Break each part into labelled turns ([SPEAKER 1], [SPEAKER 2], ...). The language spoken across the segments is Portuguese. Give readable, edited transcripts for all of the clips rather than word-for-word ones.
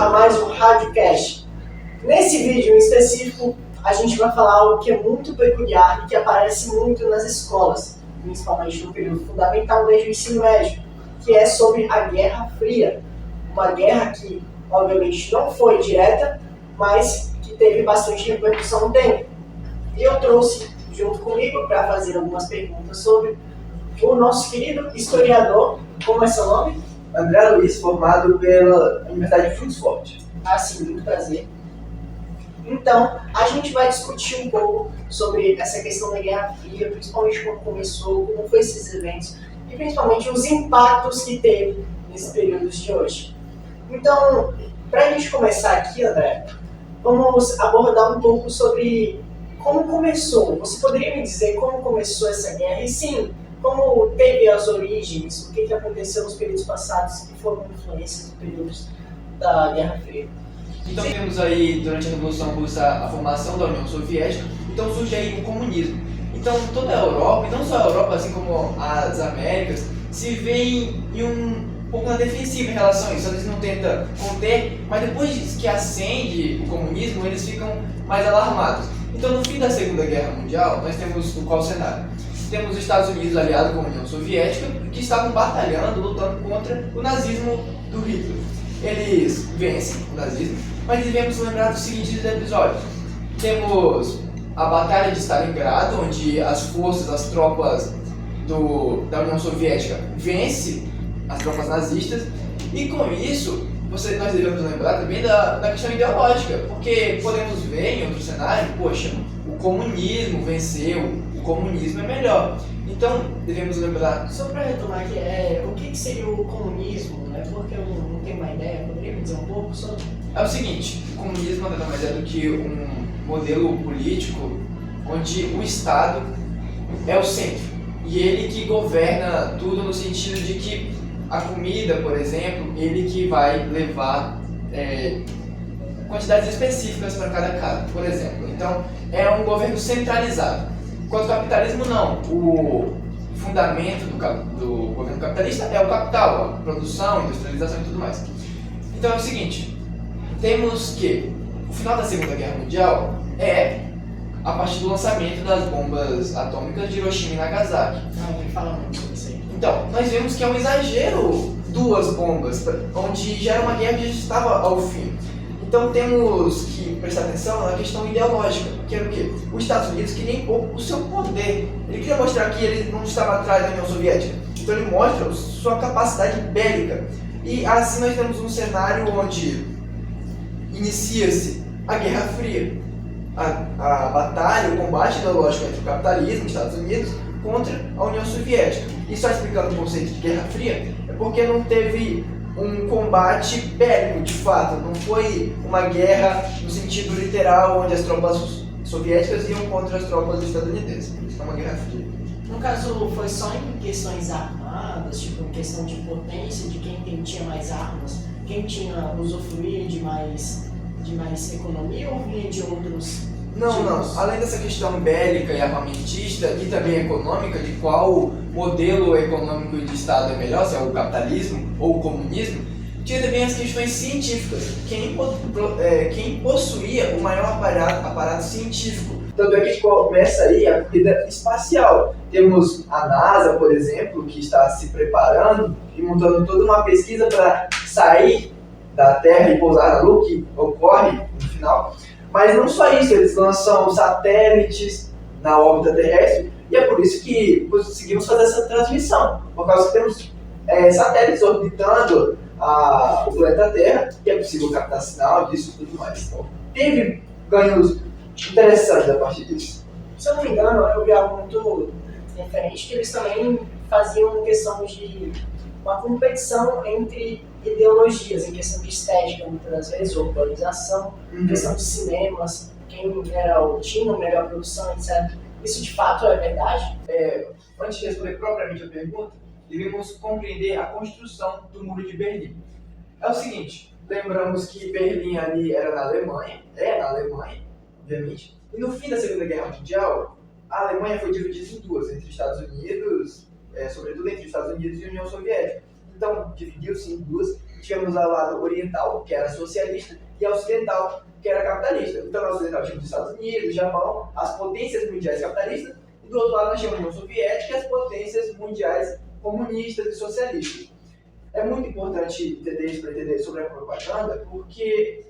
[SPEAKER 1] a mais um Radiocast. Nesse vídeo em específico, a gente vai falar algo que é muito peculiar e que aparece muito nas escolas, principalmente no período fundamental desde o ensino médio, que é sobre a Guerra Fria. Uma guerra que, obviamente, não foi direta, mas que teve bastante repercussão no tempo. E eu trouxe junto comigo para fazer algumas perguntas sobre o nosso querido historiador, como é seu nome?
[SPEAKER 2] André Luiz, formado pela Universidade de Frutos Forte.
[SPEAKER 1] Ah, sim, muito prazer. Então, a gente vai discutir um pouco sobre essa questão da Guerra Fria, principalmente como começou, como foi esses eventos e principalmente os impactos que teve nesses períodos de hoje. Então, para a gente começar aqui, André, vamos abordar um pouco sobre como começou. Você poderia me dizer como começou essa guerra? E sim, como teve as origens, o que aconteceu nos períodos passados que foram influências dos períodos da Guerra Fria?
[SPEAKER 3] Então temos aí, durante a Revolução Russa, a formação da União Soviética, então surge aí o comunismo. Então toda a Europa, e não só a Europa, assim como as Américas, se veem em um pouco na defensiva em relação a isso. Eles não tentam conter, mas depois que ascende o comunismo, eles ficam mais alarmados. Então no fim da Segunda Guerra Mundial, nós temos o qual cenário? Temos os Estados Unidos aliados com a União Soviética, que estavam batalhando, lutando contra o nazismo do Hitler. Eles vencem o nazismo, mas devemos lembrar dos seguintes episódios. Temos a Batalha de Stalingrado, onde as forças, as tropas da União Soviética vencem as tropas nazistas, e com isso nós devemos lembrar também da questão ideológica, porque podemos ver em outro cenário, poxa, o comunismo venceu, o comunismo é melhor. Então, devemos lembrar...
[SPEAKER 1] Só para retomar aqui, o que seria o comunismo, né? Porque eu não tenho uma ideia, poderia me dizer um pouco sobre?
[SPEAKER 3] É o seguinte, o comunismo nada mais é do que um modelo político onde o Estado é o centro, e ele que governa tudo no sentido de que a comida, por exemplo, ele que vai levar quantidades específicas para cada casa, por exemplo. Então, é um governo centralizado. Enquanto o capitalismo não. O fundamento do governo capitalista é o capital, a produção, a industrialização e tudo mais. Então é o seguinte, temos que o final da Segunda Guerra Mundial é a partir do lançamento das bombas atômicas de Hiroshima e Nagasaki.
[SPEAKER 1] Não, me fala muito sobre isso aí.
[SPEAKER 3] Então, nós vemos que é um exagero duas bombas, onde já era uma guerra que já estava ao fim. Então temos que prestar atenção na questão ideológica, que era o quê? Os Estados Unidos queria impor o seu poder. Ele queria mostrar que ele não estava atrás da União Soviética. Então ele mostra sua capacidade bélica. E assim nós temos um cenário onde inicia-se a Guerra Fria. A batalha, o combate ideológico entre o capitalismo, os Estados Unidos, contra a União Soviética. E só explicando o conceito de Guerra Fria, é porque não teve um combate bélico, de fato. Não foi uma guerra no sentido literal, onde as tropas soviéticas iam contra as tropas estadunidenses. Isso é uma guerra fria.
[SPEAKER 1] No caso, foi só em questões armadas, tipo, em questão de potência, de quem tinha mais armas, quem tinha usufruía de mais economia, ou vinha de outros...
[SPEAKER 3] Não. Além dessa questão bélica e armamentista e também econômica, de qual modelo econômico de Estado é melhor, se é o capitalismo ou o comunismo, tinha também as questões científicas. Quem possuía o maior aparato científico.
[SPEAKER 2] Tanto é que começa aí a corrida espacial. Temos a NASA, por exemplo, que está se preparando e montando toda uma pesquisa para sair da Terra e pousar na Lua, que ocorre no final. Mas não só isso, eles lançam satélites na órbita terrestre, e é por isso que conseguimos fazer essa transmissão, por causa que temos satélites orbitando o planeta Terra, e é possível captar sinal disso e tudo mais. Então, teve ganhos interessantes a partir disso.
[SPEAKER 1] Se eu não me engano, eu vi algo muito diferente, que eles também faziam questão de uma competição entre ideologias, em questão de estética, muitas das vezes, urbanização, questão de cinemas, quem tinha a melhor produção, etc. Isso de fato é verdade?
[SPEAKER 3] Antes de responder propriamente a pergunta, devemos compreender a construção do Muro de Berlim. É o seguinte, lembramos que Berlim ali era na Alemanha, obviamente, e no fim da Segunda Guerra Mundial, a Alemanha foi dividida em duas, entre Estados Unidos, sobretudo entre Estados Unidos e União Soviética. Então, dividiu-se em duas,
[SPEAKER 2] tivemos o lado oriental, que era socialista, e a ocidental, que era capitalista. Então, na ocidental tínhamos os Estados Unidos, Japão, as potências mundiais capitalistas, e do outro lado nós tínhamos a União Soviética e as potências mundiais comunistas e socialistas. É muito importante entender isso para entender sobre a propaganda, porque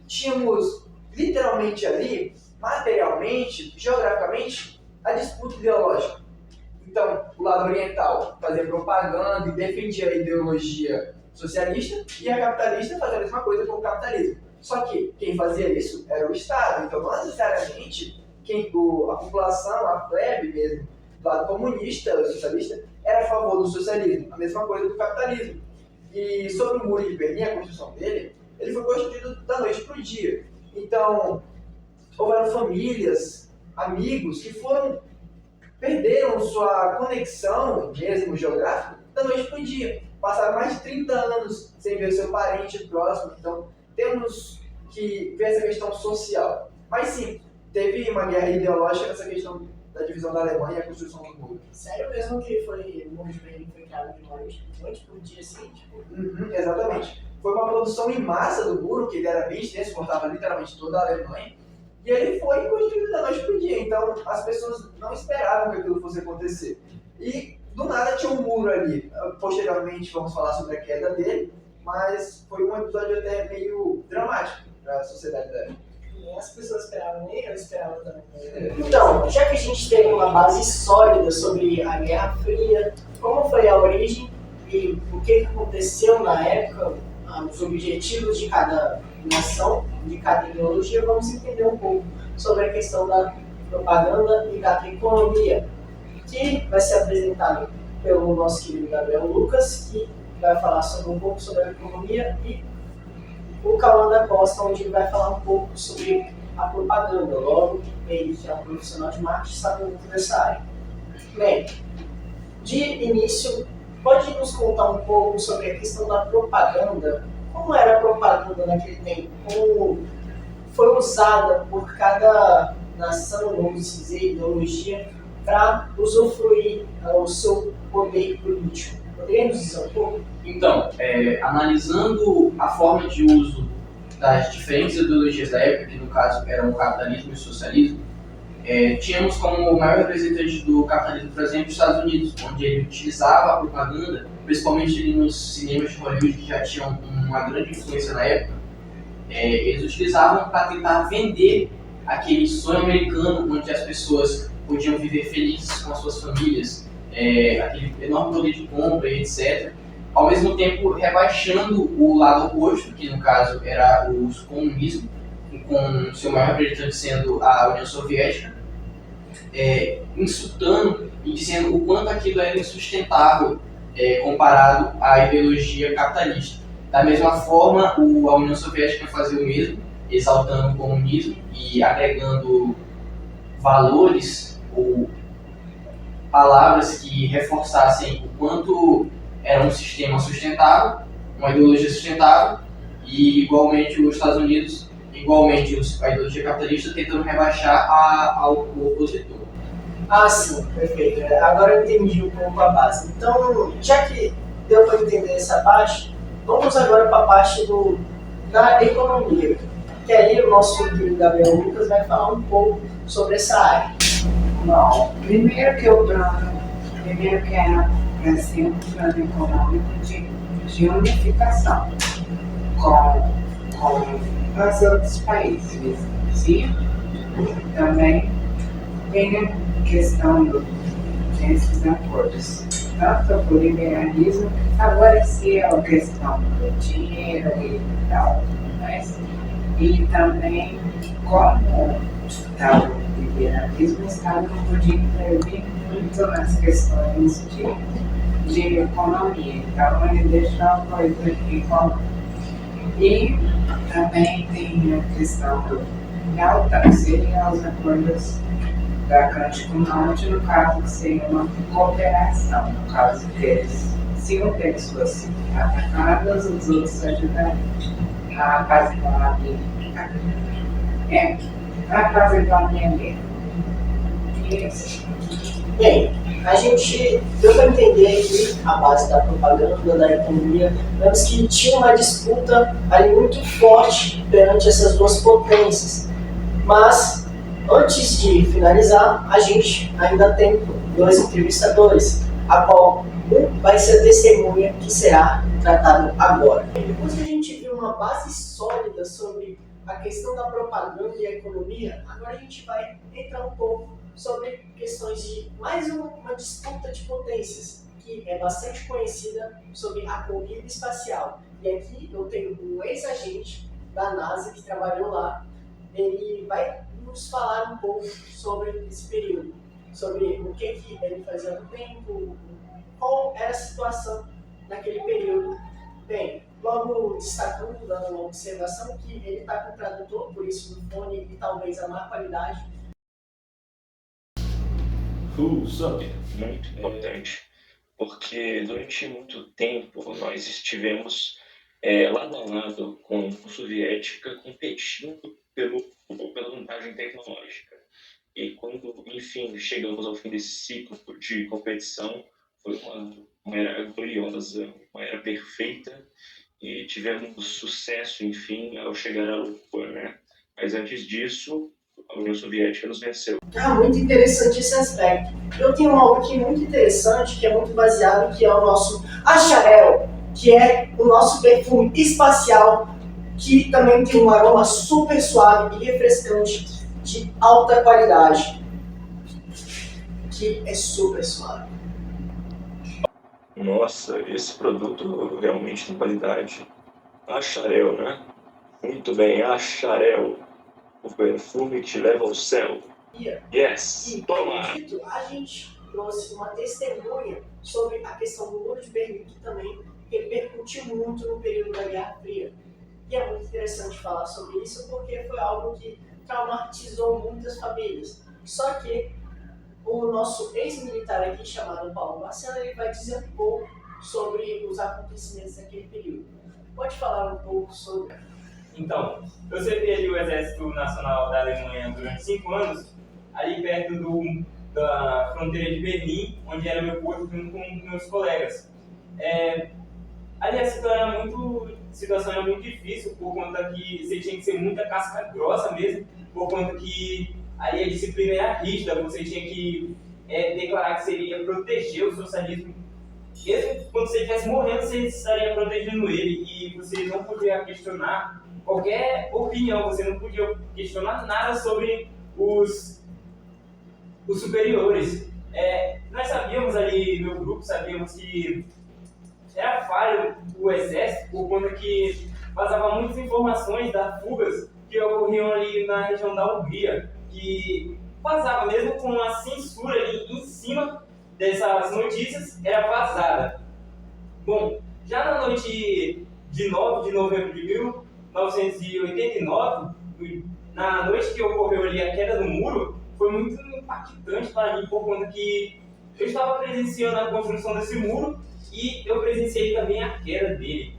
[SPEAKER 2] tínhamos literalmente ali, materialmente, geograficamente, a disputa ideológica. Então, o lado oriental fazia propaganda e defendia a ideologia socialista, e a capitalista fazia a mesma coisa com o capitalismo. Só que quem fazia isso era o Estado. Então, não necessariamente a população, a plebe mesmo, do lado comunista, socialista, era a favor do socialismo. A mesma coisa do capitalismo. E sobre o Muro de Berlim, a construção dele, ele foi construído da noite para o dia. Então, houveram famílias, amigos que perderam sua conexão, mesmo geográfica, da noite para o dia. Passaram mais de 30 anos sem ver seu parente próximo. Então, temos que ver essa questão social. Mas sim, teve uma guerra ideológica nessa questão da divisão da Alemanha e a construção do muro.
[SPEAKER 1] Sério mesmo que o Muro de Berlim foi criado de noite por dia, assim? Tipo...
[SPEAKER 2] Exatamente. Foi uma produção em massa do muro, que ele era bem extenso, cortava literalmente toda a Alemanha. E ele foi construído da noite para o dia. Então, as pessoas não esperavam que aquilo fosse acontecer. E, do nada, tinha um muro ali. Posteriormente, vamos falar sobre a queda dele. Mas foi um episódio até meio dramático para a sociedade da época.
[SPEAKER 1] Nem as pessoas esperavam, nem eu esperava também. Então, já que a gente tem uma base sólida sobre a Guerra Fria, como foi a origem e o que aconteceu na época, os objetivos de cada nação, de cada ideologia, vamos entender um pouco sobre a questão da propaganda e da economia, que vai ser apresentado pelo nosso querido Gabriel Lucas, que vai falar um pouco sobre a economia, e o Cauã da Costa, onde ele vai falar um pouco sobre a propaganda. Logo, ele, que é um profissional de marketing, sabe muito dessa área. Bem, de início, pode nos contar um pouco sobre a questão da propaganda? Como era a propaganda naquele tempo? Como foi usada por cada nação, vamos dizer, ideologia, para usufruir o seu poder político? Poderíamos dizer um pouco?
[SPEAKER 4] Então, analisando a forma de uso das diferentes ideologias da época, que no caso eram o capitalismo e o socialismo, tínhamos como maior representante do capitalismo, por exemplo, os Estados Unidos, onde ele utilizava a propaganda, principalmente ali nos cinemas de Hollywood, que já tinham uma grande influência na época. Eles utilizavam para tentar vender aquele sonho americano, onde as pessoas podiam viver felizes com as suas famílias, aquele enorme poder de compra e etc. Ao mesmo tempo rebaixando o lado oposto, que no caso era o comunismo, com seu maior representante sendo a União Soviética, insultando e dizendo o quanto aquilo era insustentável comparado à ideologia capitalista. Da mesma forma, a União Soviética fazia o mesmo, exaltando o comunismo e agregando valores ou palavras que reforçassem o quanto era um sistema sustentável, uma ideologia sustentável, e igualmente os Estados Unidos, igualmente a ideologia capitalista, tentando rebaixar ao opositor.
[SPEAKER 1] Ah, sim, perfeito. Agora eu entendi um pouco a base. Então, já que deu para entender essa parte, vamos agora para a parte da economia, que aí o nosso querido Gabriel Lucas vai falar um pouco sobre essa área.
[SPEAKER 5] Bom, primeiro que era assim, um plano econômico de unificação com os outros países vizinhos. Também tem a questão desses acordos, tanto o liberalismo que favorecia a questão do dinheiro e tal, mas, e também como o liberalismo, o Estado não podia intervir muito nas questões de economia, então ele deixou a coisa igual. E também tem a questão da OTAN, seriam os acordos do Atlântico Norte, no caso que seria uma cooperação, no caso que eles, se um deles fosse atacado, os outros ajudariam a apaziguar a apaziguar a guerra.
[SPEAKER 1] Bem, a gente deu para entender aqui a base da propaganda, da economia, vemos que tinha uma disputa ali muito forte perante essas duas potências. Mas, antes de finalizar, a gente ainda tem dois entrevistadores, a qual um vai ser a testemunha que será tratado agora. Depois que a gente viu uma base sólida sobre a questão da propaganda e a economia, agora a gente vai entrar um pouco sobre questões de mais uma disputa de potências, que é bastante conhecida sobre a corrida espacial. E aqui eu tenho um ex-agente da NASA que trabalhou lá. Ele vai nos falar um pouco sobre esse período, sobre o que ele fazia no tempo, qual era a situação naquele período. Bem, logo destacando, dando uma observação, que ele está com o tradutor, por isso no fone e talvez a má qualidade.
[SPEAKER 6] Muito importante, porque durante muito tempo nós estivemos lado a lado com a União Soviética competindo pela vantagem tecnológica. E quando, enfim, chegamos ao fim desse ciclo de competição, foi uma era gloriosa, uma era perfeita, e tivemos sucesso, enfim, ao chegar à Lua, né? Mas antes disso, a União Soviética nos venceu.
[SPEAKER 1] Muito interessante esse aspecto. Eu tenho algo aqui muito interessante, que é muito baseado, que é o nosso Acharel, que é o nosso perfume espacial, que também tem um aroma super suave e refrescante, de alta qualidade, que é super suave.
[SPEAKER 6] Nossa, esse produto realmente tem qualidade. Acharel, né? Muito bem, Acharel. O perfume que te leva ao céu. Yes,
[SPEAKER 1] E,
[SPEAKER 6] toma!
[SPEAKER 1] como dito, a gente trouxe uma testemunha sobre a questão do Muro de Berlim, que também repercutiu muito no período da Guerra Fria. E é muito interessante falar sobre isso, porque foi algo que traumatizou muitas famílias. Só que o nosso ex-militar aqui, chamado Paulo Marcelo, ele vai dizer um pouco sobre os acontecimentos daquele período. Pode falar um pouco sobre...
[SPEAKER 7] Então, eu servi ali o Exército Nacional da Alemanha durante 5 anos, ali perto da fronteira de Berlim, onde era meu posto junto com meus colegas. Ali a situação era muito difícil, por conta que você tinha que ser muita casca grossa mesmo, por conta que ali a disciplina era rígida, você tinha que declarar que você iria proteger o socialismo. Mesmo quando você estivesse morrendo, você estaria protegendo ele, e você não podia questionar qualquer opinião, você não podia questionar nada sobre os superiores. Nós sabíamos ali, meu grupo, sabíamos que era falho o exército, por conta que vazava muitas informações das fugas que ocorriam ali na região da Hungria, que vazava mesmo com uma censura ali em cima dessas notícias, era vazada. Bom, já na noite de 9 de novembro de 1989, na noite que ocorreu ali a queda do muro, foi muito impactante para mim, por conta que eu estava presenciando a construção desse muro e eu presenciei também a queda dele.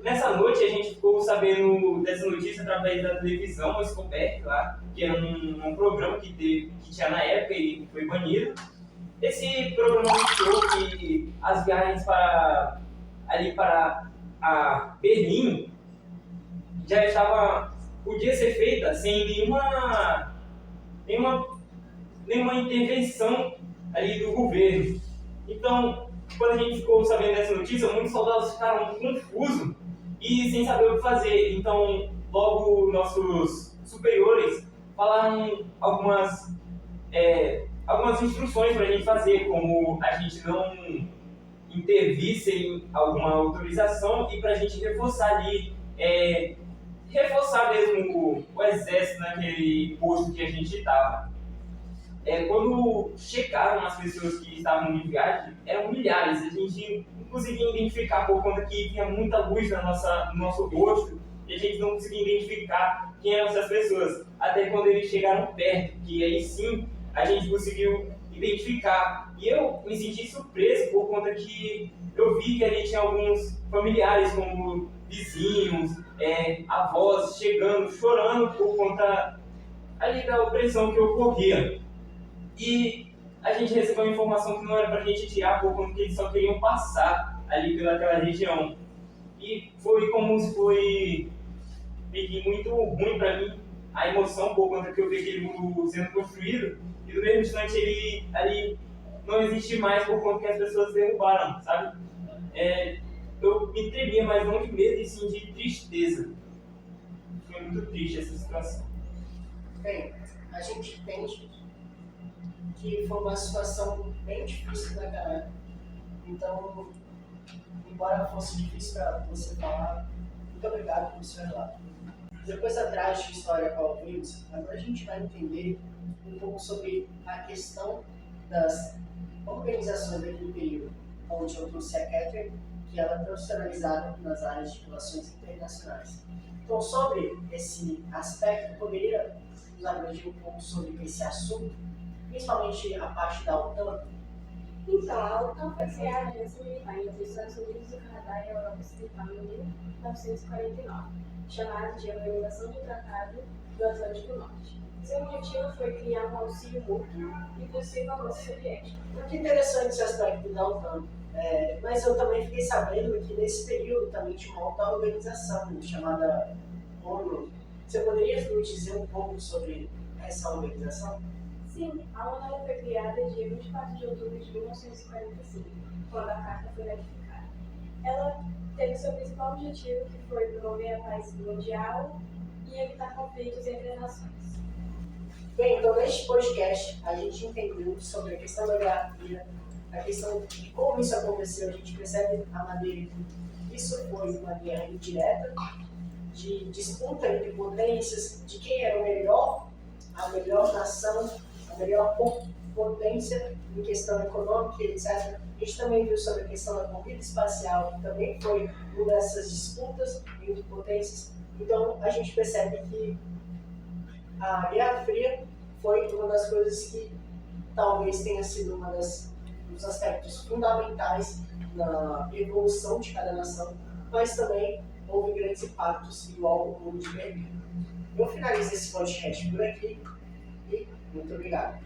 [SPEAKER 7] Nessa noite a gente ficou sabendo dessa notícia através da televisão, o Scopec lá, que era um programa que tinha na época e foi banido. Esse programa mostrou que as viagens para a Berlim já podia ser feita sem nenhuma intervenção ali do governo. Então, quando a gente ficou sabendo dessa notícia, muitos soldados ficaram confusos e sem saber o que fazer. Então, logo nossos superiores falaram algumas instruções para a gente fazer, como a gente não intervir sem alguma autorização e para a gente reforçar ali, reforçar mesmo o exército naquele posto que a gente estava. Quando chegaram as pessoas que estavam em viagem, eram milhares, a gente não conseguia identificar, por conta que tinha muita luz no nosso rosto, e a gente não conseguia identificar quem eram essas pessoas, até quando eles chegaram perto, que aí sim a gente conseguiu identificar. E eu me senti surpreso, por conta que eu vi que ali tinha alguns familiares, como vizinhos, avós, chegando, chorando por conta ali da opressão que ocorria. E a gente recebeu uma informação que não era pra gente tirar por conta que eles só queriam passar ali pelaquela região. E foi como se foi meio que muito ruim pra mim a emoção por conta que eu vi aquele muro sendo construído e no mesmo instante ele ali não existe mais por conta que as pessoas derrubaram, sabe? Eu me tremia, mas não de medo e sim de tristeza. Foi muito triste essa situação.
[SPEAKER 1] Bem, a gente entende que foi uma situação bem difícil naquela época. Então, embora fosse difícil para você falar, muito obrigado pelo seu relato. Depois da trágica história com a ouvimos, agora a gente vai entender um pouco sobre a questão das organizações daquele período, onde eu trouxe a Catherine, que ela é profissionalizada nas áreas de relações internacionais. Então, sobre esse aspecto, poderia nos abranger um pouco sobre esse assunto, principalmente a parte da OTAN?
[SPEAKER 8] Então, a OTAN foi criada a aliança militar entre os Estados Unidos, o Canadá e a Europa Ocidental em 1949, chamada de Organização do Tratado do Atlântico Norte. Seu objetivo foi criar um auxílio mútuo e possível avanço soviético.
[SPEAKER 1] Muito interessante esse aspecto da OTAN. Mas eu também fiquei sabendo que nesse período também tinha uma outra organização chamada ONU. Você poderia nos dizer um pouco sobre essa organização?
[SPEAKER 8] Sim, a ONU foi criada dia 24 de outubro de 1945, quando a Carta foi ratificada. Ela teve seu principal objetivo, que foi promover a paz mundial e evitar conflitos entre as nações.
[SPEAKER 1] Bem, então neste podcast a gente entendeu sobre a questão da Guerra Fria, a questão de como isso aconteceu. A gente percebe a maneira que isso foi uma guerra indireta, de disputa entre potências, de quem era a melhor nação, a melhor potência em questão econômica, etc. A gente também viu sobre a questão da corrida espacial, que também foi uma dessas disputas entre potências. Então a gente percebe que a Guerra Fria foi uma das coisas que talvez tenha sido dos aspectos fundamentais na evolução de cada nação, mas também houve grandes impactos igual o Muro de Berlim. Eu finalizo esse podcast por aqui e muito obrigado.